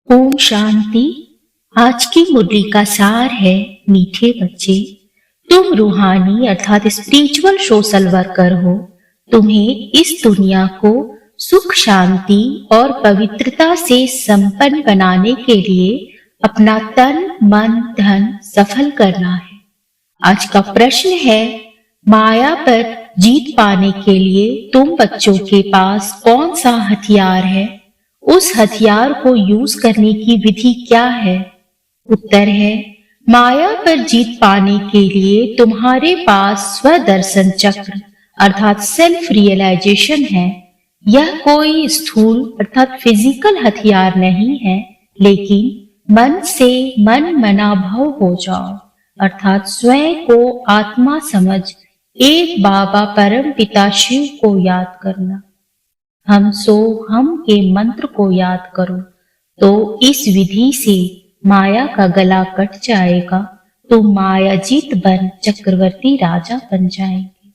ओम शांति। आज की मुरली का सार है, मीठे बच्चे, तुम रूहानी अर्थात स्पिरिचुअल सोशल वर्कर हो। तुम्हें इस दुनिया को सुख, शांति और पवित्रता से संपन्न बनाने के लिए अपना तन, मन, धन सफल करना है। आज का प्रश्न है, माया पर जीत पाने के लिए तुम बच्चों के पास कौन सा हथियार है? उस हथियार को यूज करने की विधि क्या है? उत्तर है, माया पर जीत पाने के लिए तुम्हारे पास स्वदर्शन चक्र अर्थात सेल्फ रियलाइजेशन है। यह कोई स्थूल अर्थात फिजिकल हथियार नहीं है, लेकिन मन से मन मना भव हो जाओ अर्थात स्वयं को आत्मा समझ एक बाबा परम पिता शिव को याद करना। हम सो हम के मंत्र को याद करो तो इस विधि से माया का गला कट जाएगा, तो माया जीत बन चक्रवर्ती राजा बन जाएंगे।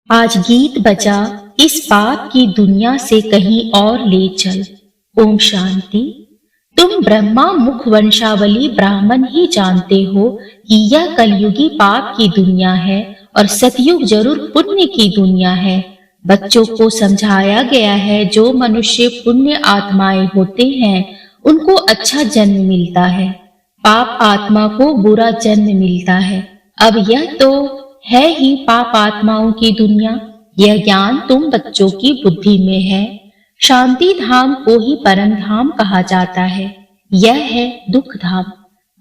आज गीत बजा, इस पाप की दुनिया से कहीं और ले चल। ओम शांति। तुम ब्रह्मा मुख वंशावली ब्राह्मण ही जानते हो कि यह कलयुगी पाप की दुनिया है और सतयुग जरूर पुण्य की दुनिया है। बच्चों को समझाया गया है, जो मनुष्य पुण्य आत्माएं होते हैं उनको अच्छा जन्म मिलता है, पाप आत्मा को बुरा जन्म मिलता है। अब यह तो है ही पाप आत्माओं की दुनिया। यह ज्ञान तुम बच्चों की बुद्धि में है। शांति धाम को ही परम धाम कहा जाता है। यह है दुख धाम।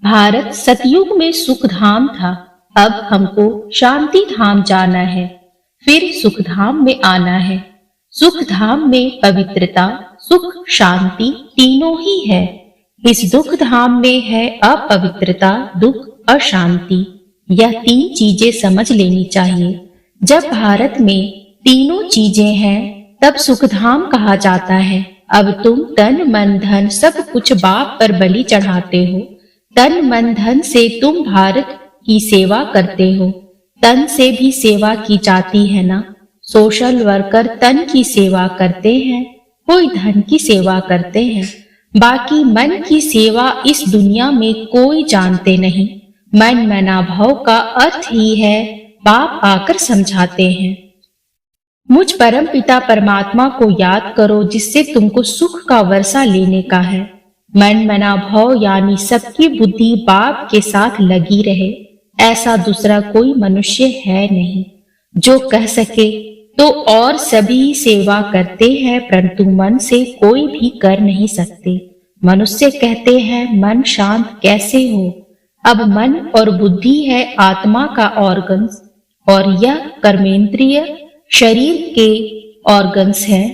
भारत सतयुग में सुख धाम था, अब हमको शांति धाम जाना है, फिर सुख धाम में आना है। सुख धाम में पवित्रता, सुख, शांति तीनों ही है। इस दुख धाम में है अपवित्रता, दुख, अशांति। यह तीन चीजें समझ लेनी चाहिए। जब भारत में तीनों चीजें हैं तब सुख धाम कहा जाता है। अब तुम तन मन धन सब कुछ बाप पर बलि चढ़ाते हो। तन मन धन से तुम भारत की सेवा करते हो। तन से भी सेवा की जाती है ना। सोशल वर्कर तन की सेवा करते हैं, कोई धन की सेवा करते हैं, बाकी मन की सेवा इस दुनिया में कोई जानते नहीं। मन मना भाव का अर्थ ही है, बाप आकर समझाते हैं। मुझ परम पिता परमात्मा को याद करो, जिससे तुमको सुख का वर्षा लेने का है। मन मना भाव यानी सबकी बुद्धि बाप के साथ लगी रहे, ऐसा दूसरा कोई मनुष्य है नहीं जो कह सके। तो और सभी सेवा करते हैं, परंतु मन से कोई भी कर नहीं सकते। मनुष्य कहते हैं मन शांत कैसे हो। अब मन और बुद्धि है आत्मा का ऑर्गन्स, और यह कर्मेंद्रिय शरीर के ऑर्गन्स है।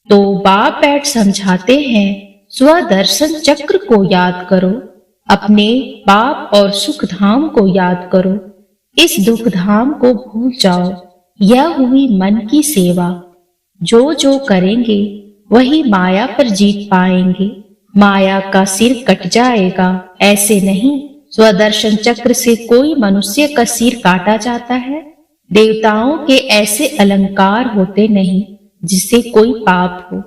तो बाप बैठ समझाते हैं, स्वदर्शन चक्र को याद करो, अपने पाप और सुख धाम को याद करो, इस दुख धाम को भूल जाओ। यह हुई मन की सेवा। जो जो करेंगे वही माया पर जीत पाएंगे। माया का सिर कट जाएगा, ऐसे नहीं। स्वदर्शन चक्र से कोई मनुष्य का सिर काटा जाता है। देवताओं के ऐसे अलंकार होते नहीं जिससे कोई पाप हो।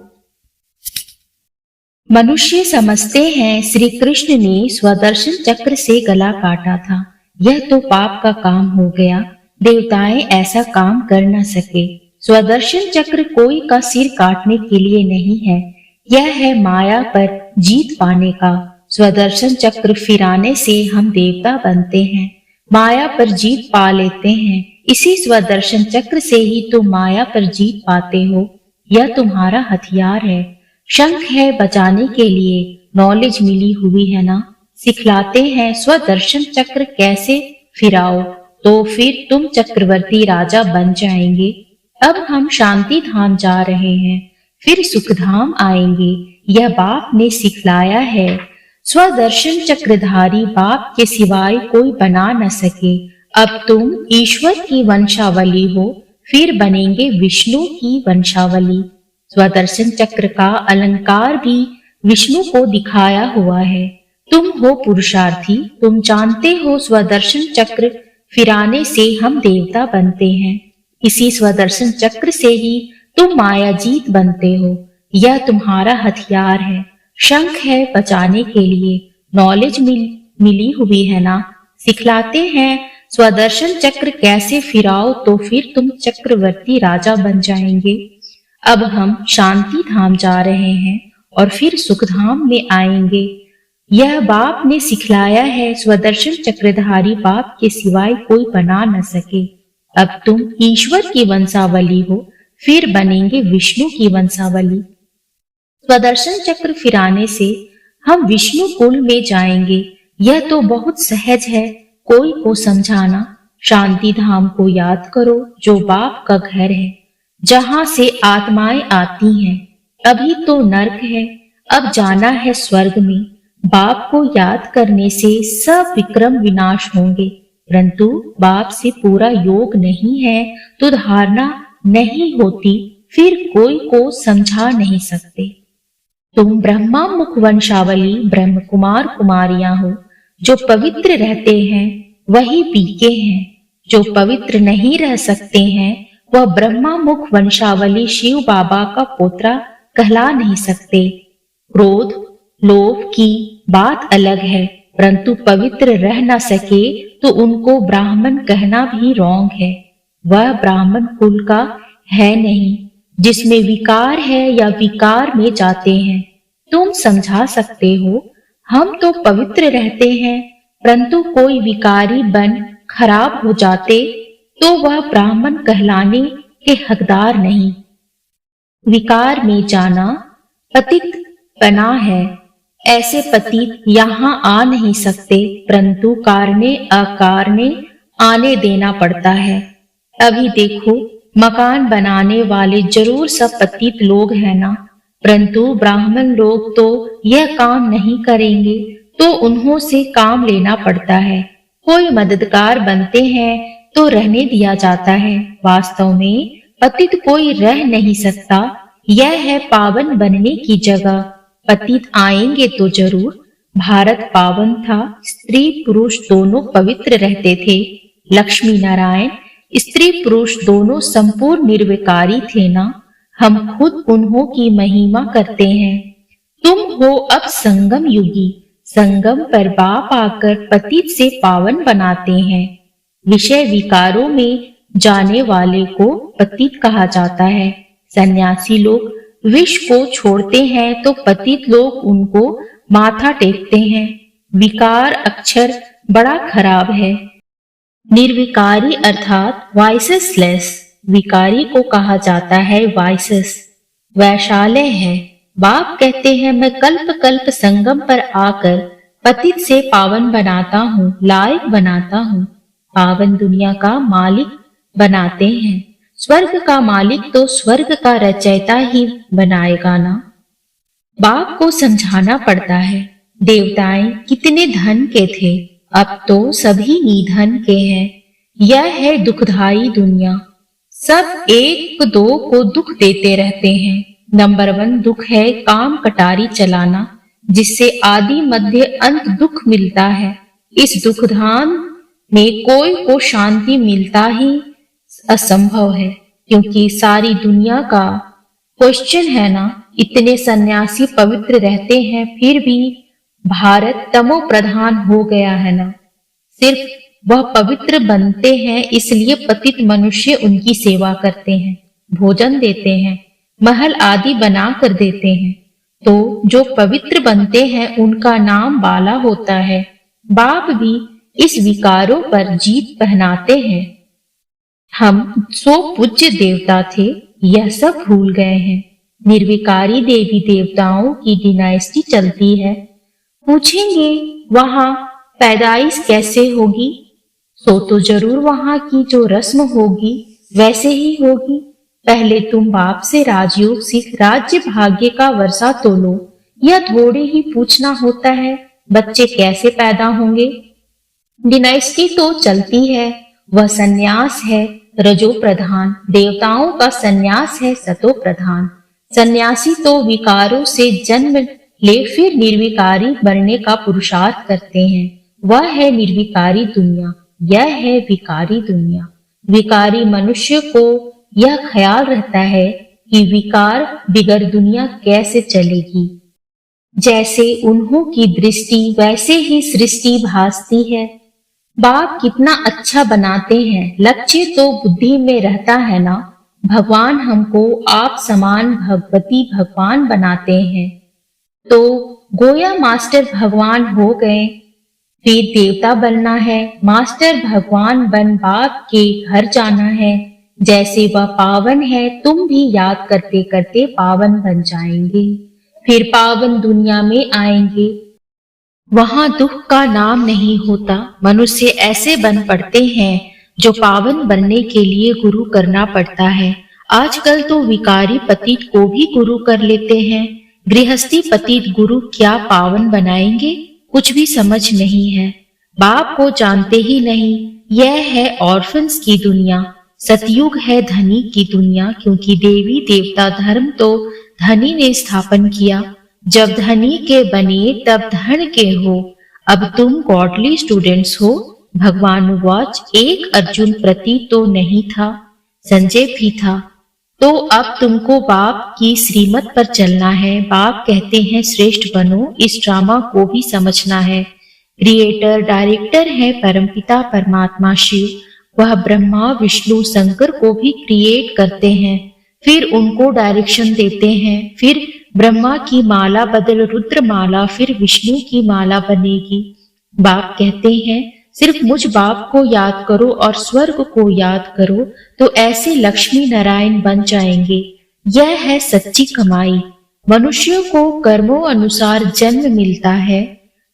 मनुष्य समझते हैं श्री कृष्ण ने स्वदर्शन चक्र से गला काटा था, यह तो पाप का काम हो गया। देवताएं ऐसा काम कर न सके। स्वदर्शन चक्र कोई का सिर काटने के लिए नहीं है, यह है माया पर जीत पाने का। स्वदर्शन चक्र फिराने से हम देवता बनते हैं, माया पर जीत पा लेते हैं। इसी स्वदर्शन चक्र से ही तुम माया पर जीत पाते हो। यह तुम्हारा हथियार है। शंख है बजाने के लिए, नॉलेज मिली हुई है ना। सिखलाते हैं स्वदर्शन चक्र कैसे फिराओ, तो फिर तुम चक्रवर्ती राजा बन जाएंगे। अब हम शांति धाम जा रहे हैं, फिर सुख धाम आएंगे। यह बाप ने सिखलाया है। स्वदर्शन चक्रधारी बाप के सिवाय कोई बना न सके। अब तुम ईश्वर की वंशावली हो, फिर बनेंगे विष्णु की वंशावली। स्वदर्शन चक्र का अलंकार भी विष्णु को दिखाया हुआ है। तुम हो पुरुषार्थी, तुम जानते हो स्वदर्शन चक्र फिराने से हम देवता बनते हैं। इसी स्वदर्शन चक्र से ही तुम माया जीत बनते हो। यह तुम्हारा हथियार है। शंख है बजाने के लिए, नॉलेज मिली हुई है ना। सिखलाते हैं स्वदर्शन चक्र कैसे फिराओ तो फिर तुम चक्रवर्ती राजा बन जाएंगे। अब हम शांति धाम जा रहे हैं और फिर सुख धाम में आएंगे। यह बाप ने सिखलाया है, स्वदर्शन चक्रधारी बाप के सिवाय कोई बना न सके। अब तुम ईश्वर की वंशावली हो, फिर बनेंगे विष्णु की वंशावली। स्वदर्शन चक्र फिराने से हम विष्णु कुल में जाएंगे। यह तो बहुत सहज है कोई को समझाना। शांति धाम को याद करो जो बाप का घर है, जहां से आत्माएं आती हैं। अभी तो नर्क है, अब जाना है स्वर्ग में। बाप को याद करने से सब विक्रम विनाश होंगे, परंतु बाप से पूरा योग नहीं है तो धारणा नहीं होती, फिर कोई को समझा नहीं सकते। तुम ब्रह्मा मुख वंशावली ब्रह्म कुमार कुमारियां हो। जो पवित्र रहते हैं वही पीके हैं, जो पवित्र नहीं रह सकते हैं वह ब्रह्मा मुख वंशावली शिव बाबा का पोत्रा कहला नहीं सकते। क्रोध लोभ की बात अलग है, परंतु पवित्र रह न सके तो उनको ब्राह्मण कहना भी रॉन्ग है। वह ब्राह्मण कुल का है नहीं जिसमें विकार है या विकार में जाते हैं। तुम समझा सकते हो, हम तो पवित्र रहते हैं, परंतु कोई विकारी बन खराब हो जाते तो वह ब्राह्मण कहलाने के हकदार नहीं। विकार में जाना पतित बना है। ऐसे पतित यहाँ आ नहीं सकते, परंतु कारणे अकारणे आने देना पड़ता है। अभी देखो, मकान बनाने वाले जरूर सब पतित लोग हैं ना, परंतु ब्राह्मण लोग तो यह काम नहीं करेंगे तो उन्हों से काम लेना पड़ता है। कोई मददगार बनते हैं तो रहने दिया जाता है। वास्तव में पतित कोई रह नहीं सकता, यह है पावन बनने की जगह। पतित आएंगे तो जरूर। भारत पावन था, स्त्री पुरुष दोनों पवित्र रहते थे। लक्ष्मी नारायण स्त्री पुरुष दोनों संपूर्ण निर्विकारी थे ना। हम खुद उन्हों की महिमा करते हैं। तुम हो अब संगम युगी, संगम पर बाप आकर पतित से पावन बनाते हैं। विषय विकारों में जाने वाले को पतित कहा जाता है। सन्यासी लोग विष को छोड़ते हैं तो पतित लोग उनको माथा टेकते हैं। विकार अक्षर बड़ा खराब है। निर्विकारी अर्थात वाइसेसलेस, विकारी को कहा जाता है वाइसेस, वैशाल्य है। बाप कहते हैं मैं कल्प कल्प संगम पर आकर पतित से पावन बनाता हूँ, लायक बनाता हूँ। पावन दुनिया का मालिक बनाते हैं। स्वर्ग का मालिक तो स्वर्ग का रचयिता ही बनाएगा ना। बाप को समझाना पड़ता है। देवताएं कितने धन के थे, अब तो सभी निधन के हैं। यह है दुखदाई दुनिया, सब एक दो को दुख देते रहते हैं। नंबर 1 दुख है काम कटारी चलाना, जिससे आदि मध्य अंत दुख मिलता है। इस दुखधाम में कोई को शांति मिलता ही असंभव है, क्योंकि सारी दुनिया का क्वेश्चन है ना। इतने सन्यासी पवित्र रहते हैं फिर भी भारत तमो प्रधान हो गया है ना। सिर्फ वह पवित्र बनते हैं इसलिए पतित मनुष्य उनकी सेवा करते हैं, भोजन देते हैं, महल आदि बना कर देते हैं। तो जो पवित्र बनते हैं उनका नाम बाला होता है। बाप भी इस विकारों पर जीत पहनाते हैं। हम सो पूज्य देवता थे, यह सब भूल गए हैं। निर्विकारी देवी देवताओं की डिनाइस्टी चलती है। पूछेंगे वहां पैदाइश कैसे होगी? सो तो जरूर वहां की जो रस्म होगी वैसे ही होगी। पहले तुम बाप से राजयोग सीख राज्य भाग्य का वर्षा तो लो। यह थोड़े ही पूछना होता है बच्चे कैसे पैदा होंगे। डिनाइस्टी तो चलती है, वह सन्यास है रजो प्रधान, देवताओं का सन्यास है सतो प्रधान। सन्यासी तो विकारों से जन्म ले फिर निर्विकारी बनने का पुरुषार्थ करते हैं। वह है निर्विकारी दुनिया, यह है विकारी दुनिया। विकारी मनुष्य को यह ख्याल रहता है कि विकार बिगर दुनिया कैसे चलेगी। जैसे उन्हों की दृष्टि वैसे ही सृष्टि भासती है। बाप कितना अच्छा बनाते हैं, लक्ष्य तो बुद्धि में रहता है ना। भगवान हमको आप समान भगवती भगवान बनाते हैं, तो गोया मास्टर भगवान हो गए, फिर देवता बनना है। मास्टर भगवान बन बाप के घर जाना है। जैसे वह पावन है, तुम भी याद करते करते पावन बन जाएंगे, फिर पावन दुनिया में आएंगे। वहां दुख का नाम नहीं होता। मनुष्य ऐसे बन पड़ते हैं जो पावन बनने के लिए गुरु करना पड़ता है। आजकल तो विकारी पतित को भी गुरु कर लेते हैं। गृहस्थी पतित गुरु क्या पावन बनाएंगे, कुछ भी समझ नहीं है। बाप को जानते ही नहीं। यह है ऑर्फन्स की दुनिया। सतयुग है धनी की दुनिया, क्योंकि देवी देवता धर्म तो धनी ने स्थापन किया। जब धनी के बने तब धन के हो। अब तुम गॉडली स्टूडेंट्स हो। भगवान वाच एक अर्जुन प्रति तो नहीं था, संजय भी था। तो अब तुमको बाप की श्रीमत पर चलना है। बाप कहते हैं श्रेष्ठ बनो, इस ड्रामा को भी समझना है। क्रिएटर डायरेक्टर है परमपिता परमात्मा शिव। वह ब्रह्मा विष्णु शंकर को भी क्रिएट करते हैं, फिर उनको डायरेक्शन देते हैं। फिर ब्रह्मा की माला बदल रुद्र माला, फिर विष्णु की माला बनेगी। बाप कहते हैं सिर्फ मुझ बाप को याद करो और स्वर्ग को याद करो, तो ऐसे लक्ष्मी नारायण बन जाएंगे। यह है सच्ची कमाई। मनुष्यों को कर्मों अनुसार जन्म मिलता है।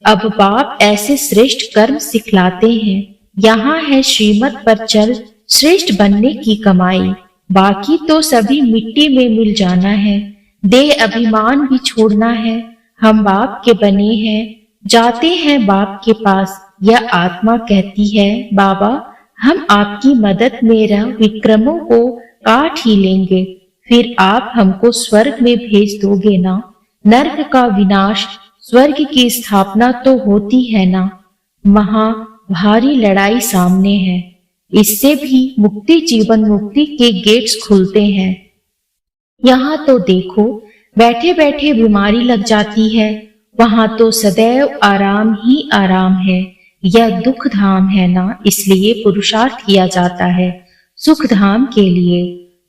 अब बाप ऐसे श्रेष्ठ कर्म सिखलाते हैं। यहाँ है श्रीमत पर चल, श्रेष्ठ बनने की कमाई। बाकी तो सभी मिट्टी में मिल जाना है। देह अभिमान भी छोड़ना है। हम बाप के बने हैं, जाते हैं बाप के पास। यह आत्मा कहती है बाबा हम आपकी मदद मेरा विक्रमों को काट ही लेंगे, फिर आप हमको स्वर्ग में भेज दोगे ना। नर्क का विनाश, स्वर्ग की स्थापना तो होती है ना। वहां भारी लड़ाई सामने है। इससे भी मुक्ति जीवन मुक्ति के गेट्स खुलते हैं। यहाँ तो देखो बैठे बैठे बीमारी लग जाती है, वहां तो सदैव आराम ही आराम है। यह दुख धाम है ना, इसलिए पुरुषार्थ किया जाता है सुख धाम के लिए।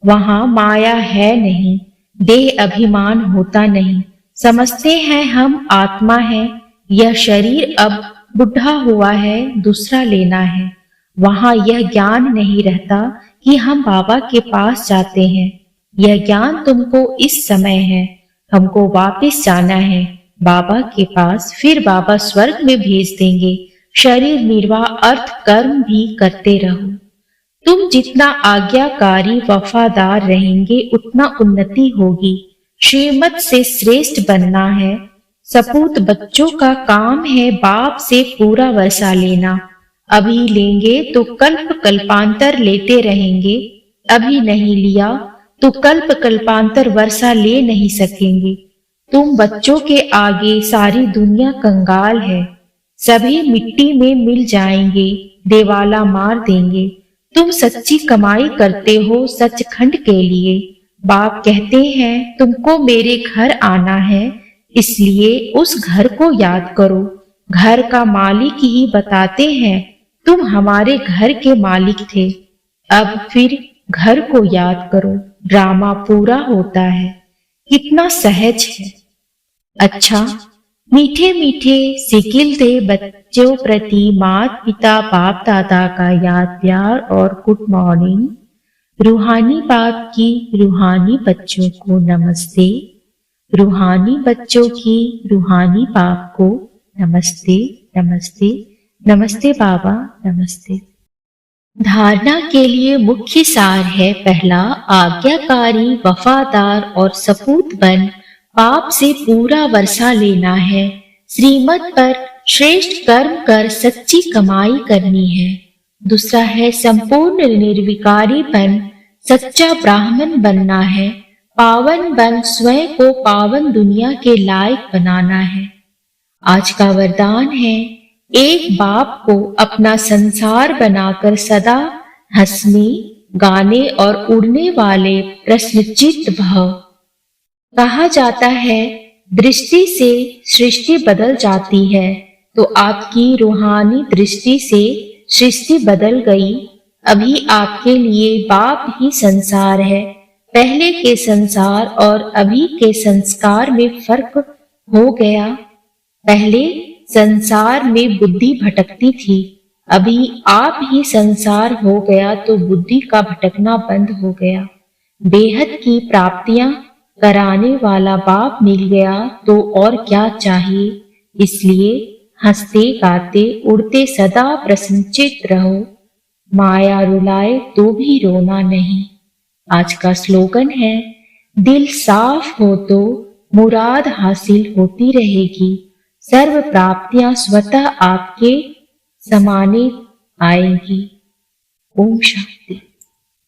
वहां माया है नहीं, देह अभिमान होता नहीं। समझते हैं हम आत्मा है, यह शरीर अब बुढ़ा हुआ है, दूसरा लेना है। वहां यह ज्ञान नहीं रहता कि हम बाबा के पास जाते हैं। यह ज्ञान तुमको इस समय है, हमको वापस जाना है बाबा के पास, फिर बाबा स्वर्ग में भेज देंगे। शरीर निर्वाह अर्थ कर्म भी करते रहो। तुम जितना आज्ञाकारी वफादार रहेंगे उतना उन्नति होगी। श्रीमत से श्रेष्ठ बनना है। सपूत बच्चों का काम है बाप से पूरा वर्षा लेना। अभी लेंगे तो कल्प कल्पांतर लेते रहेंगे, अभी नहीं लिया तो कल्प कल्पांतर वर्षा ले नहीं सकेंगे। तुम बच्चों के आगे सारी दुनिया कंगाल है। सभी मिट्टी में मिल जाएंगे, देवाला मार देंगे। तुम सच्ची कमाई करते हो सचखंड के लिए। बाप कहते हैं तुमको मेरे घर आना है, इसलिए उस घर को याद करो। घर का मालिक ही बताते हैं तुम हमारे घर के मालिक थे। अब फिर घर को याद करो, ड्रामा पूरा होता है। कितना सहज है। अच्छा, मीठे मीठे सिकिल थे बच्चों प्रति माता पिता बाप दादा का याद प्यार और गुड मॉर्निंग। रूहानी बाप की रूहानी बच्चों को नमस्ते। रूहानी बच्चों की रूहानी बाप को नमस्ते नमस्ते नमस्ते बाबा नमस्ते। धारणा के लिए मुख्य सार है पहला, आज्ञाकारी वफादार और सपूत बन पाप से पूरा वर्षा लेना है। श्रीमत पर श्रेष्ठ कर्म कर सच्ची कमाई करनी है। दूसरा है संपूर्ण निर्विकारी बन सच्चा ब्राह्मण बनना है। पावन बन स्वयं को पावन दुनिया के लायक बनाना है। आज का वरदान है एक बाप को अपना संसार बनाकर सदा हंसने गाने और उड़ने वाले प्रश्नचित्त भव। कहा जाता है दृष्टि से सृष्टि बदल जाती है, तो आपकी रूहानी दृष्टि से सृष्टि बदल गई। अभी आपके लिए बाप ही संसार है। पहले के संसार और अभी के संस्कार में फर्क हो गया। पहले संसार में बुद्धि भटकती थी, अभी आप ही संसार हो गया तो बुद्धि का भटकना बंद हो गया। बेहद की प्राप्तियां कराने वाला बाप मिल गया तो और क्या चाहिए। इसलिए हंसते गाते उड़ते सदा प्रसन्नचित रहो। माया रुलाए तो भी रोना नहीं। आज का स्लोगन है, दिल साफ हो तो मुराद हासिल होती रहेगी। सर्व प्राप्तियां स्वतः आपके समाने आएगी। ओम शांति।